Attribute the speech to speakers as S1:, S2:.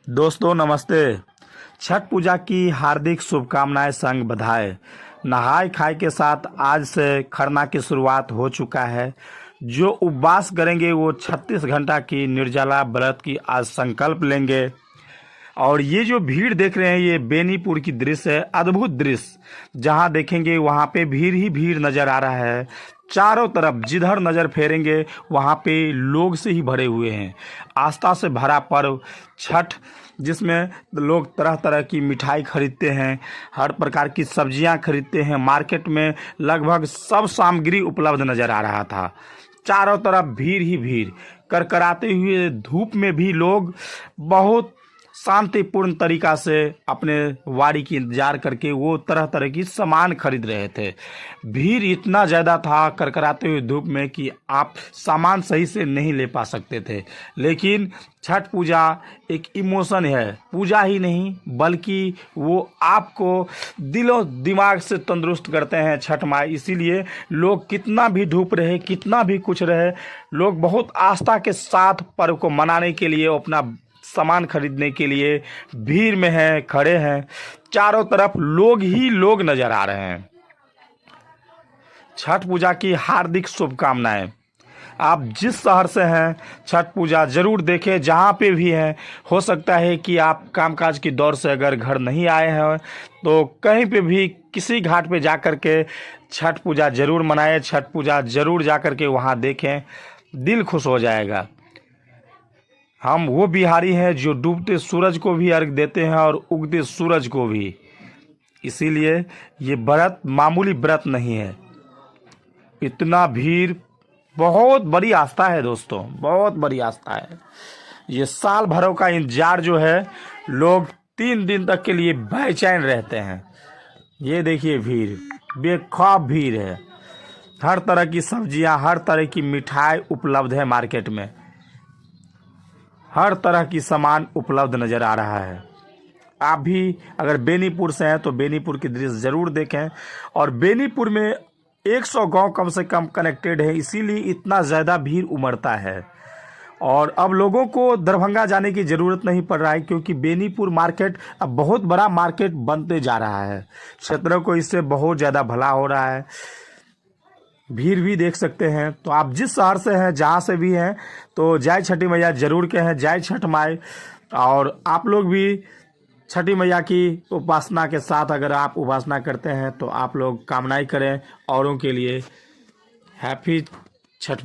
S1: दोस्तों नमस्ते। छठ पूजा की हार्दिक शुभकामनाएं संग बधाई। नहाय खाए के साथ आज से खरना की शुरुआत हो चुका है। जो उपवास करेंगे वो 36 घंटा की निर्जला व्रत की आज संकल्प लेंगे। और ये जो भीड़ देख रहे हैं ये बेनीपुर की दृश्य है, अद्भुत दृश्य। जहाँ देखेंगे वहाँ पे भीड़ ही भीड़ नजर आ रहा है। चारों तरफ जिधर नजर फेरेंगे वहाँ पे लोग से ही भरे हुए हैं। आस्था से भरा पर्व छठ, जिसमें लोग तरह तरह की मिठाई खरीदते हैं, हर प्रकार की सब्जियां खरीदते हैं। मार्केट में लगभग सब सामग्री उपलब्ध नजर आ रहा था। चारों तरफ भीड़ ही भीड़, करकराते हुए धूप में भी लोग बहुत शांतिपूर्ण तरीका से अपने वारी की इंतजार करके वो तरह तरह की सामान खरीद रहे थे। भीड़ इतना ज़्यादा था करकराते हुए धूप में कि आप सामान सही से नहीं ले पा सकते थे। लेकिन छठ पूजा एक इमोशन है, पूजा ही नहीं बल्कि वो आपको दिलो दिमाग से तंदुरुस्त करते हैं छठ माई। इसीलिए लोग कितना भी धूप रहे, कितना भी कुछ रहे, लोग बहुत आस्था के साथ पर्व को मनाने के लिए, अपना सामान खरीदने के लिए भीड़ में हैं, खड़े हैं। चारों तरफ लोग ही लोग नजर आ रहे हैं। छठ पूजा की हार्दिक शुभकामनाएं। आप जिस शहर से हैं छठ पूजा जरूर देखें, जहाँ पे भी हैं। हो सकता है कि आप कामकाज की दौर से अगर घर नहीं आए हैं तो कहीं पे भी किसी घाट पे जा कर के छठ पूजा जरूर मनाएं। छठ पूजा जरूर जा कर के वहाँ देखें, दिल खुश हो जाएगा। हम वो बिहारी हैं जो डूबते सूरज को भी अर्घ देते हैं और उगते सूरज को भी। इसीलिए ये व्रत मामूली व्रत नहीं है। इतना भीड़, बहुत बड़ी आस्था है दोस्तों, बहुत बड़ी आस्था है। ये साल भरों का इंतजार जो है, लोग 3 दिन तक के लिए बेचैन रहते हैं। ये देखिए भीड़, बेखौफ भीड़ है। हर तरह की सब्जियां, हर तरह की मिठाई उपलब्ध है मार्केट में। हर तरह की सामान उपलब्ध नज़र आ रहा है। आप भी अगर बेनीपुर से हैं तो बेनीपुर की दृश्य ज़रूर देखें। और बेनीपुर में 100 गांव कम से कम कनेक्टेड है, इसीलिए इतना ज़्यादा भीड़ उमड़ता है। और अब लोगों को दरभंगा जाने की ज़रूरत नहीं पड़ रहा है, क्योंकि बेनीपुर मार्केट अब बहुत बड़ा मार्केट बनते जा रहा है। क्षेत्रों को इससे बहुत ज़्यादा भला हो रहा है। भीड़ भी देख सकते हैं। तो आप जिस शहर से हैं, जहाँ से भी हैं, तो जय छठी मैया जरूर कहें, जय छठ माई। और आप लोग भी छठी मैया की उपासना के साथ अगर आप उपासना करते हैं तो आप लोग कामनाएं करें औरों के लिए। हैप्पी छठ।